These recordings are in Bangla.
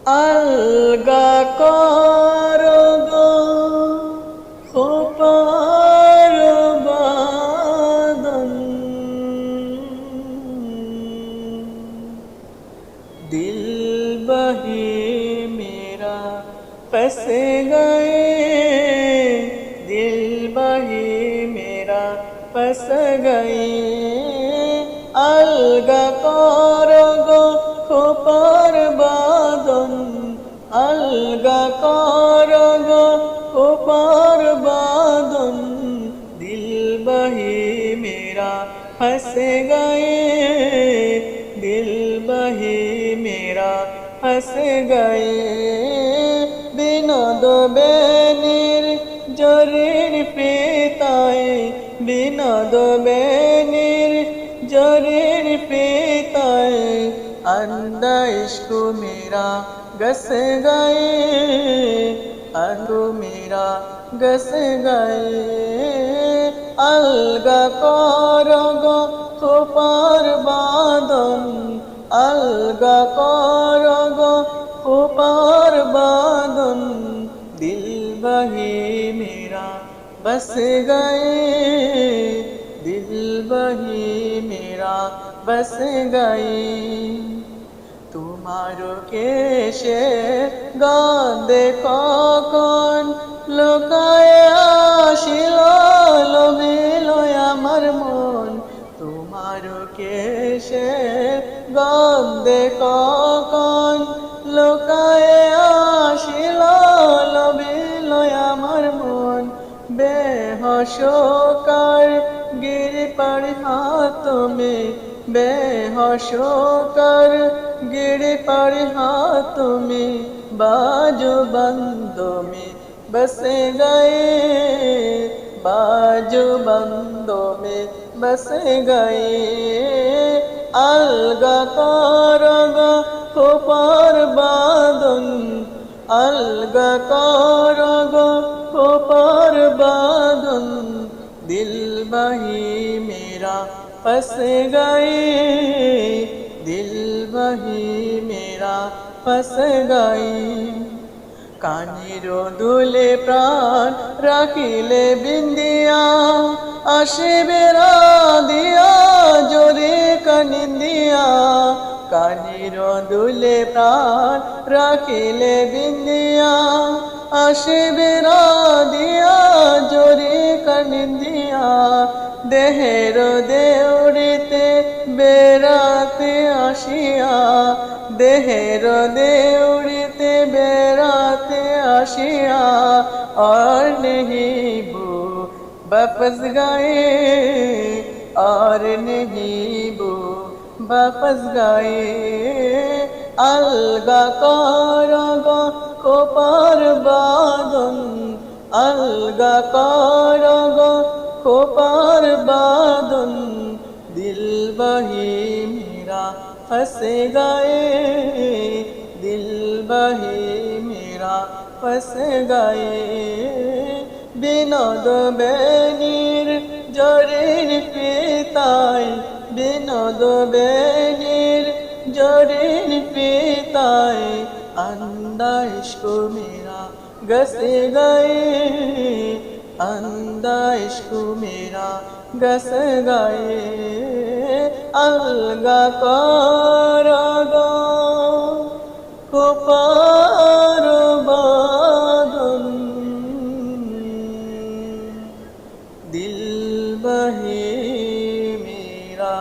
আলগা করো গো খোপার বাঁধন, दिल बही मेरा फंस गए, दिल बही मेरा फंस गए। अलगा करो गो খোপার বাঁধন, अलगा करो गो খোপার বাঁধন, दिल बही मेरा फंस गए, दिल बही मेरा फंस गए। বিনোদ বেনির জরির পিতায়, বিনোদ বেনির জরির পিতায়, अंधा इश्क मेरा गस गए, अंधु मेरा गस गए। अलगा करो गो খোপার বাঁধন, अलगा करो गो খোপার বাঁধন, दिल बही मेरा बस गए, दिल बही मेरा बस गए। তোমারো কেশে গন্ধে কখন লোকায় আসিল, লোভিল আমার মন। তোমারো কেশে গন্ধে কখন লোকায় আসিল, লোভিল আমার মন। বেহশকার গিরি পর হাত মে, बेहोशोकर गिर पर हाथ में, बाजू बंदों में बस गए, बाजू बंदों में बस गए। अलगा करो गो খোপার বাঁধন, अलगा करो गो খোপার বাঁধন, दिल बही मेरा फंस गए, दिल बही मेरा फंस गए। কানিরো দুলে প্রাণ রাখিলে বিন্দিয়া, আসিবে রাধিয়া জোরে কানিন্দিয়া। কানিরো দুলে প্রাণ রাখিলে বিন্দিয়া, আসিবে রাধিয়া জোরে কানিন্দিয়া। দেহের দেউড়িতে বেড়াতে আসিয়া, দেহের দেউড়িতে বেড়াতে আসিয়া, और नहीं वो वापस गए, और नहीं वो वापस गए। अलगा करो गो খোপার বাঁধন, अलगा करो गो খোপার বাঁধন, दिल बही मेरा फंस गए, दिल बही मेरा फंस गए। বিনোদ বেনির জরির পিতায়, বিনোদ বেনির জরির পিতায়, अंधा इश्क मेरा गस गए, अंधा इश्क मेरा गस गए। अलगा करो गो খোপার বাঁধন, दिल बही मेरा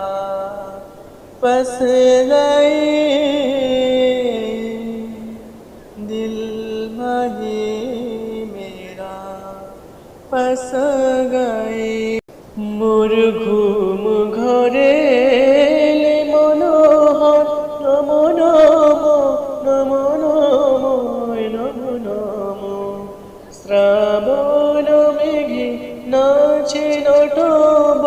फंस गए, दिल बही मेरा फंस गए। मोर घुम घरे এলে মনোহর, নমো নমো নমো নমো নমো নমো। শ্রাবণ মেঘে নাচে নটব,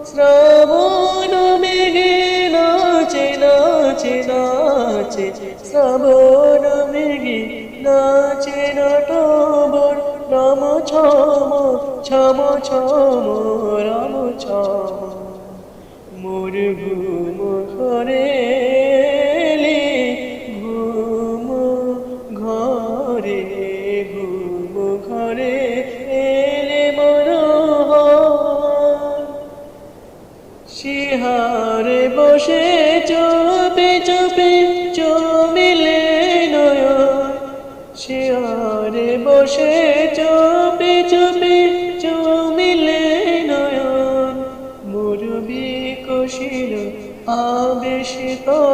শ্রাবণ মেঘে নাচে নাচে নাচে, শ্রাবণ মেঘে নাচে নটব। রাম ছম ছম ছম রাম ছম, মোর ঘুম ঘরে এলে ঘুম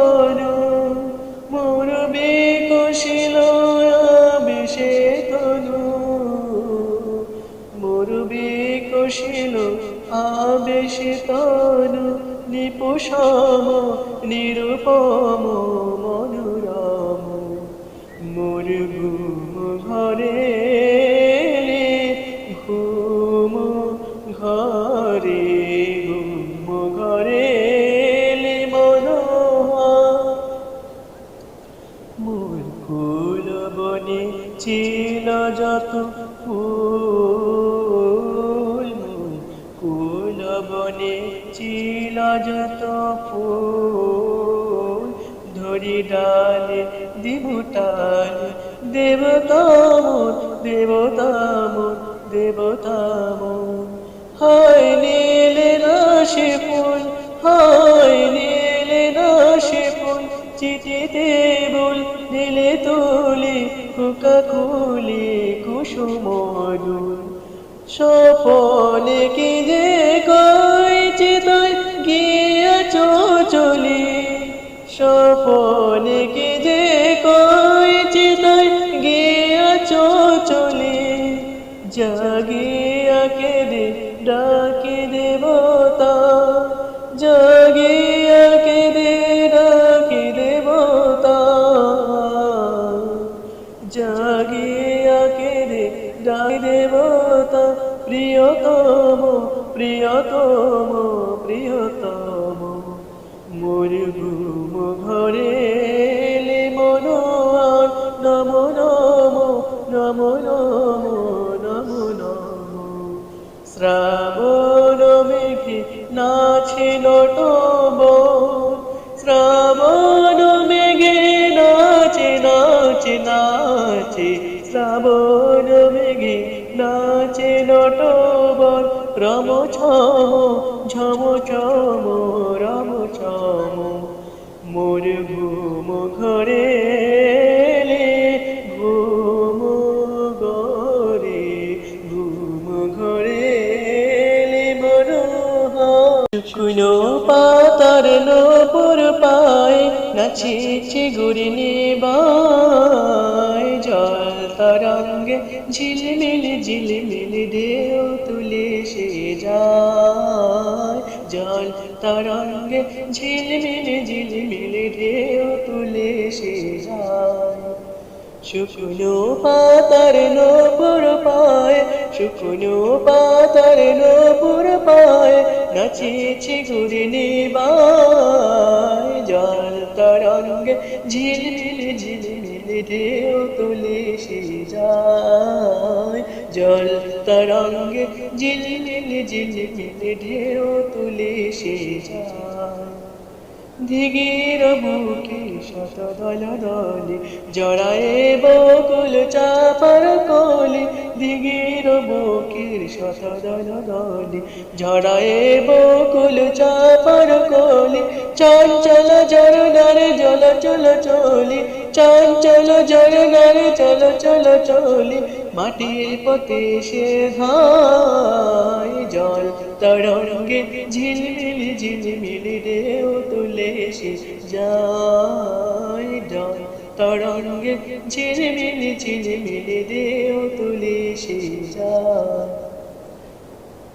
তনু মোর বিকশিল আবেশে তনু মোর বিকশিল আবেশে তনু নিপুষম নিরুপম মনোরম মোর ঘুম ঘরে ঘুম ঘরে ঘুম ঘরে মনোহর মোর ফুল বনে ছিল যত ফুল মোর ফুল বনে ছিল যত ফুল ধরি ডালে দিবুটালে দেবতামন দেবতামন দেবতামন হায় নীলে রাশি ফুল হায় নীলে রাশি ফুল চিঠিতে বল দিলে তুলি হুকা খুলি কুসুমরুল স্বপনে কি যে কইছি তাই গিয়াছ চলি স্বপনে কি যে কইছি তাই গিয়াছ চলি জাগিয়া কেঁদে ডাকি দেবতা জাগিয়া কেঁদে ডাকি দেবতা জাগিয়া কেঁদে ডাকি দেবতা প্রিয়তম প্রিয়তম প্রিয়তম মোর ঘুম ঘরে মনোয়ার নমো নমো নমো নমো নমো নমো শ্রাবণ মেঘে নাচে নটবর শ্রাবণ মেঘে নাচে নাচে নাচে শ্রাবণ মেঘে নাচে নটবর রম ছম ঝম চম রম ছম মোর ঘুম ঘরে ঘুম ঘরে ঘুম ঘরে শুকনো পাতার নূপুর পায় নাচিছে ঘুরিনি বাই জল তরঙ্গে ঝিলমিল ঝিলমিল ঢেউ তুলে সে যায় জল তরঙ্গে ঝিলমিল ঝিলমিল ঢেউ তুলে সে যায় শুকনো পাতার নূপুর পায় শুকনো পাতার নূপুর পায় নাচিছে ঘুরিনি বাই জল তরঙ্গে ঝিলমিল ঝিলমিল ঢেউ তুলে সে যায় জল তরঙ্গে ঝিলমিল ঝিলমিল ঢেউ তুলে সে যায় দিগির বুকে শত দল দলে জড়ায়ে বকুল চাপার কলি দিগির বুকের শত দল দলে জড়ায়ে বকুল চাপার কলি চঞ্চল ঝরনার জল চল চলি চঞ্চল ঝরনার চল চল চলি মাটির পথে সে ধায় জল তরঙ্গে ঝিলমিল ঝিলমিল ঢেউ তুলে সে যায় জল তরঙ্গে ঝিলমিল ঝিলমিল ঢেউ তুলে সে যায়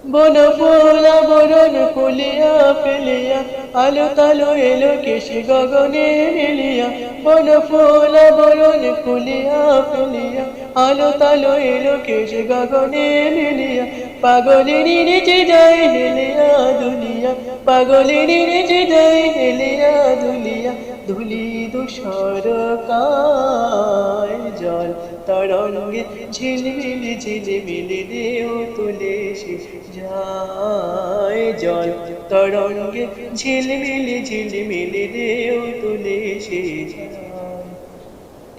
বন ফুলা বরণ ফুলিয়া ফেলিয়া আলো তালো এলো কেশে গগনে মিলিয়া বন ফুলা বরণ ফুলিয়া ফেলিয়া আলো তালো এলো কেশে গগনে মিলিয়া পাগলিনী নিচে যায় হেলিয়া দুলিয়া পাগলিনী নিচে যায় হেলিয়া দুলিয়া ধুলি দুসর কায় জল তরঙ্গে ঝিলমিল ঝিলমিল ঢেউ তুলে সে যায় জল তরঙ্গে ঝিলমিল ঝিলমিল ঢেউ তুলে সে যায়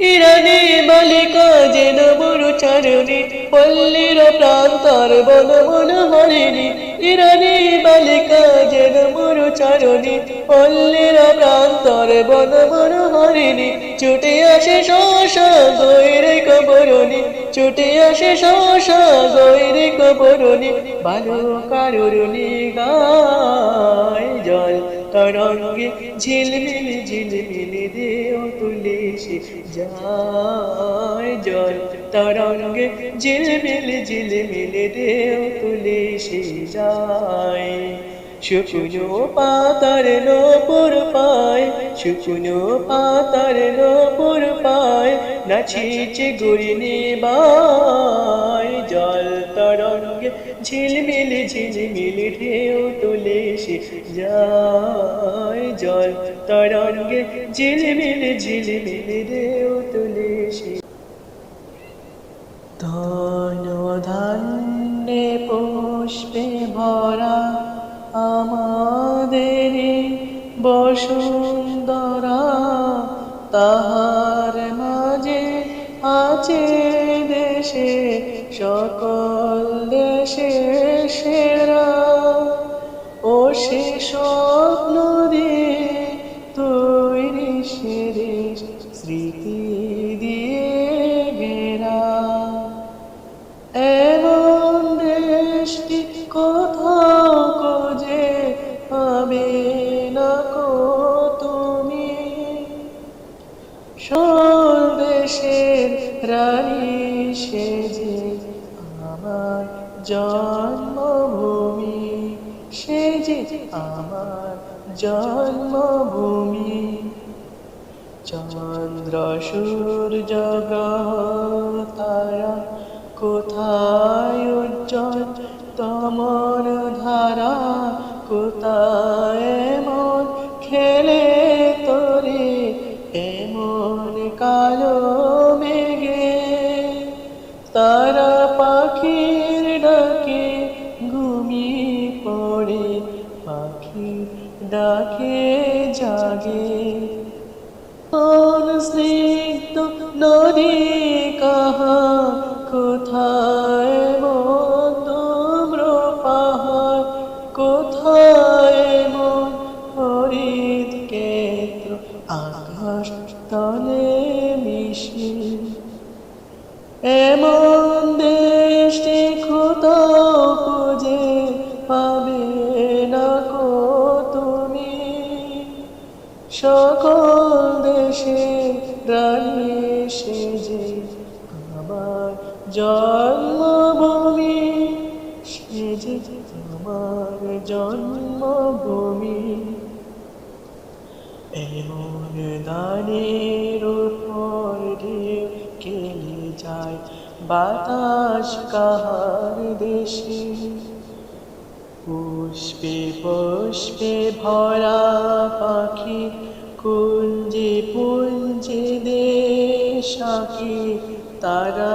ইরানি বালিকা যেন মরু চারণী পল্লীর প্রান্তর বন মন হরিণী ইরানি বালিকা যেন মরু চারণী পল্লীর প্রান্তর বন মন হরিণী ছুটে আসে শশা গৈরে কবরণী ছুটে আসে শশা গৈরে কবরণী বালুকারুণী গায় জল তরঙ্গে ঝিলমিল ঝিলমিল দেও তুলে সে যায় জল তরঙ্গে ঝিলমিল ঝিলমিল দেও তুলে সে যায় শুকনো পাতার নূপুর পায় শুকনো পাতার নূপুর পায় নাচিছে ঘূর্ণি বায় জল তরঙ্গে ঝিলমিল ঝিলমিল ঢেউ তুলে সে যায় জল তরঙ্গে ঝিলমিল ঝিলমিল ঢেউ তুলে সে ধন ধান্যে পুষ্পে ভরা আমাদের বসুন্ধরা তাহার মাঝে আছে দেশে সকল দেশে সেরা ও সে স্বপ্ন দিয়ে তৈরি সে দেশ স্মৃতি দিয়ে ঘেরা এমন দেশটি কোথাও খুঁজে পাবে না কো তুমি সকল দেশের রানী সেজে আমার জন্মভূমি সেজে আমার জন্মভূমি চন্দ্র সূর্য গ্রহ তারা কোথায় উজ্জ্বল তমর ধারা কোথায় এমন খেলে তোরে এমন কালো মেঘে তারা পাখির ডাকে ঘুমিয়ে পড়ে পাখির ডাকে জাগে কোন স্নিগ্ধ নদী কাহা কোথায় মন ধূম্র পাহাড় কোথায় মন হরিদ ক্ষেত্র আকাশ তলে মিশে এমন দেশটি কোথাও খুঁজে পাবে না কো তুমি সকল দেশে রানী সেজে আমার জন্মভূমি সেজে আমার জন্মভূমি এমন দানের উপর ঢেউ খেলে যায় বাতাস কাহার দেশে পুষ্পে পুষ্পে ভরা পাখি কুঞ্জে পুঞ্জে দেশ আঁকি তারা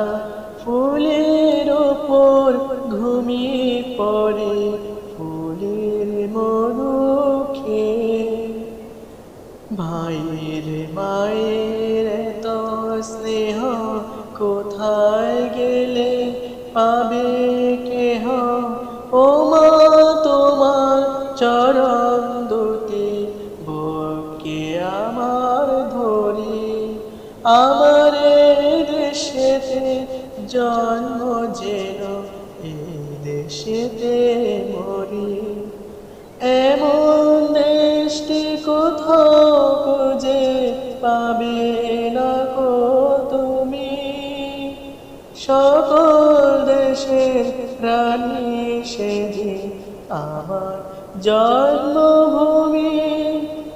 ফুলের ওপর ঘুমিয়ে পড়ে ফুলের মধু খেয়ে ভাইয়ের মায়ের এত স্নেহ কোথায় গেলে পাবে কেহ ও মা তোমার চরণ দুটি বুকে আমার ধরি আমার দেশেতে জন্ম যেন এই দেশেতে মরি এমন দেশটি কোথাও খুঁজে পাবে না কো তুমি সকল দেশের রানী সেজে আমার জন্মভূমি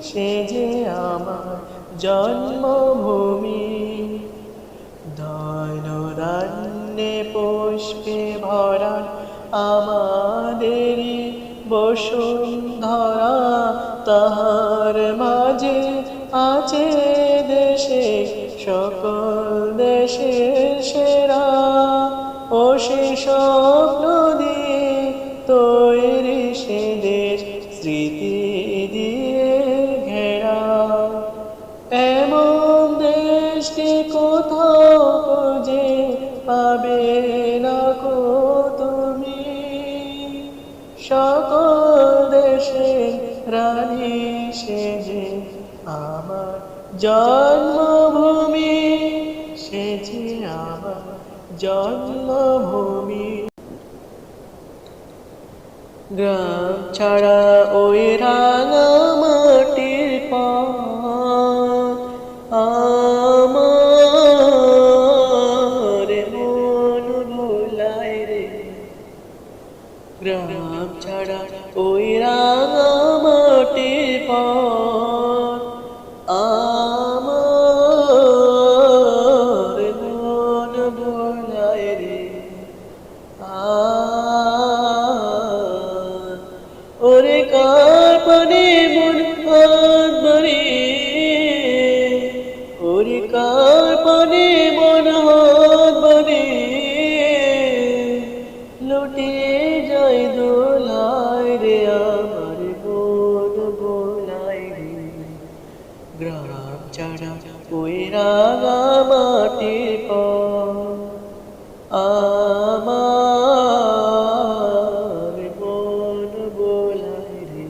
সেজে আমার জন্মভূমি দৈনন্দিনে পুষ্পে ভরা আমাদেরই বসুন্ধরা তাহার মাঝে আছে দেশে সকল দেশের সেরা ও সে স্বপ্ন দিয়ে তৈরি সে দেশ স্মৃতি দিয়ে ঘেরা এমন দেশটি কোথাও খুঁজে পাবে না কো তুমি সকল দেশের রানী সেজে আমার জন্মভূমি সেজে আমার জন্মভূমি গ্রাম ছাড়া ওই রাঙা ওরে কার পানে মন বনে লুটিয়ে যায় দোলায় রে আমার মন ভোলায় রে গ্রাম ছাড়া ওই রাঙা মাটির পর আমার মন ভোলায় রে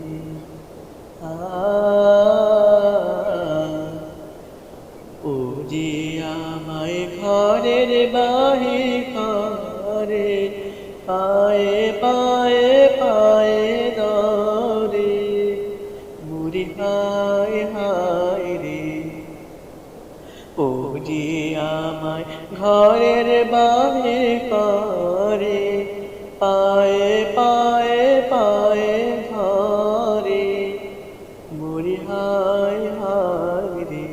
ও যে আমায় ঘরের বাহির করে পায়ে পায়ে পায়ে ধরে মুড়ি হায় হায় রে ও যে আমায় ঘরের বাহির করে পায়ে পায়ে পায়ে ধরে মুড়ি হায় হায় রে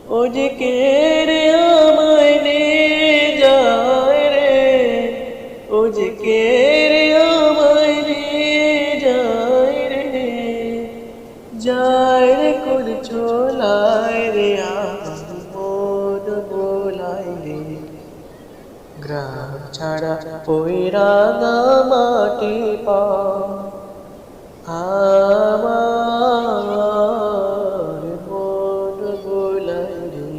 ও যে কে রে আমায় নিয়ে যায় রে ও যে কে রে আমায় নিয়ে যায় রে যায় রে কোন ছোলায় রে আমার মন ভোলায় রে গ্রাম ছাড়া ওই রাঙা মাটি পা আমার মন ভোলায় রে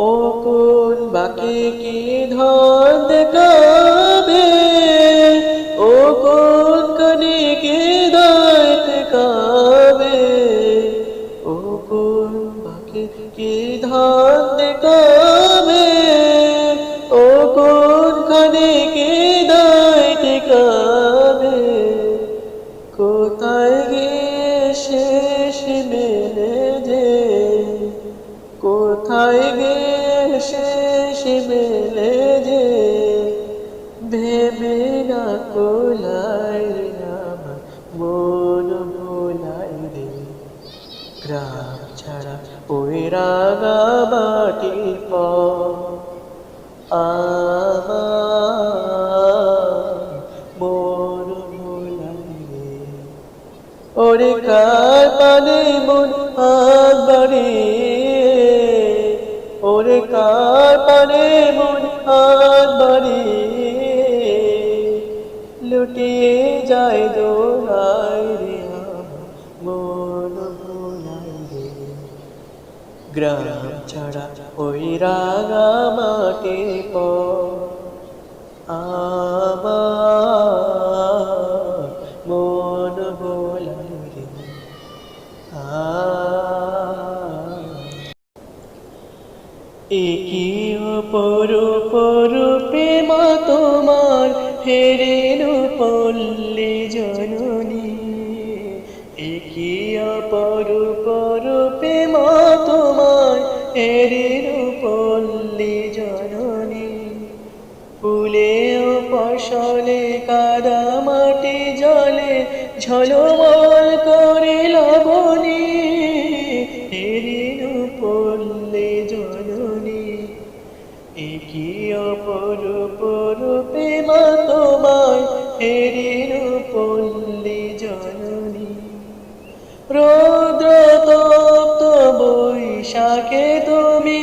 ও কোন বাকি কি ধন দেখাবে ও কোন কানে কি দায় দেখাবে ও কোন বাকি কি ধন দেখাবে ও কোন কানে কি দায় দেখাবে কোথায় গিয়ে শেষ মেলে যে কোথায় গিয়ে শেষ মেলে যে ভেবে না কোলায় রে আমার মন ভোলায় রে গ্রাম ছাড়া ওই রাঙা মাটি পর আমার মন ভোলায় রে ওরে কার পানে মন হাত বাড়িয়ে ওরে কার পানে মন হাত বাড়িয়ে লুটিয়ে যায় দোলায় রে আমার মন ভোলায় রে গ্রাম ছাড়া ওই রাঙা মাটি পর আমার মন ভোলায় রে একই অপরূপ তোমার ফেরেনু পল্লী জননী একই অপরূপ তোমার ফেরেনু পল্লী জননী ফুলে ও ফসলে কাদা মাটি জলে ঝলমল করে লবণী হেরিনু পল্লী জননী একই অপরূপ মা তোমায় হেরিনু পল্লী জননী রৌদ্র তপ্ত বৈশাখে তুমি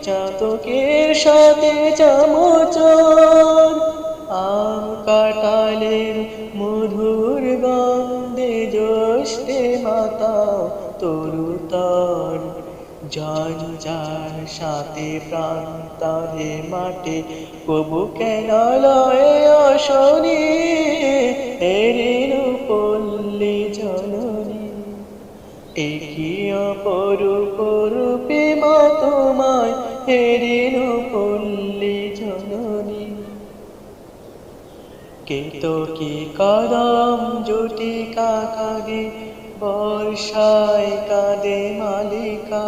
চাতকের সাথে চামচর আম কাঁঠালের মধুর গন্ধে জ্যৈষ্ঠে মাতা তরুতর জঞ্জার সাথে প্রান্তরে মাঠে কবু কেন লয়ে অশনি হেরিনু পল্লী জননী একই অপরূপ মা তোমায় হেরিনু পল্লী জননী কেতকী কদম জুটি কাকাগে বর্ষায় কাঁদে মালিকা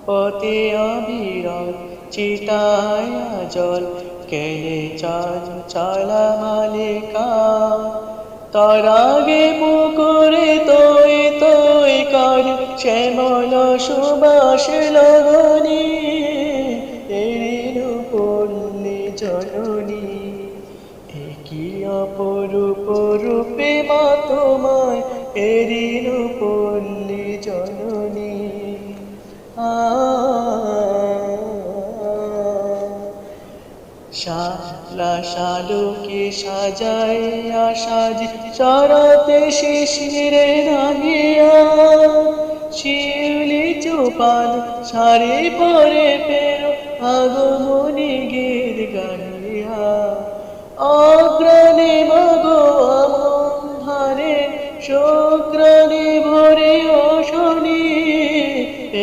পথে অবিরল চিতায় জল কেলে চঞ্চলা মালিকা তার আগে পুকুরে তোই তোই কর শ্যামল সুবাস লগনী হেরিনু পল্লী জননী একই অপরূপ মা তোমায় হেরিনু পল্লী জননী শালা শালুকে সাজাইয়া সাজি শরতে শিশিরে নাহিয়া শিউলি চুপান শাড়ি পরে ফেরো আগমনী গীত গাহিয়া অগ্রণী মগো আমন ধারে শুক্রাণী ভরে অশনি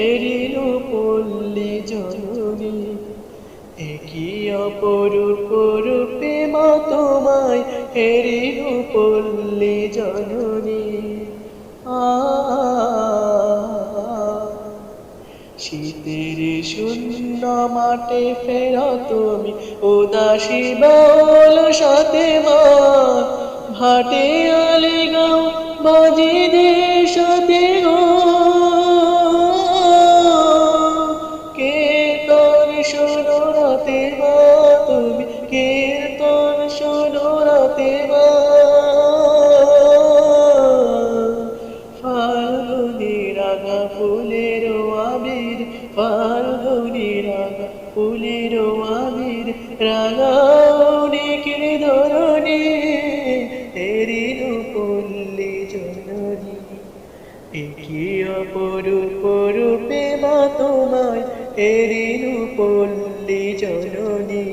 এরিল পল্লী জননী একই অপরূপ রূপে মা তোমায় এরিল পল্লী জননী শীতের শূন্য মাঠে ফেরা তুমি উদাসী বল সাথে মা ভাটে আলে গাও বাজিদের সাথে গো কীর্তন শোনো রাতে মা তুমি কীর্তন শোনো রাতে মা ফাল্গুনি রাগা ফুলের আবির ফাল্গুনি রাগা ফুলের আবির রাগাউনি কিরে ধরণী এরিল পল্লী জননী একই অপরূপ রূপে মা তোমায় এরিল পল্লী জননী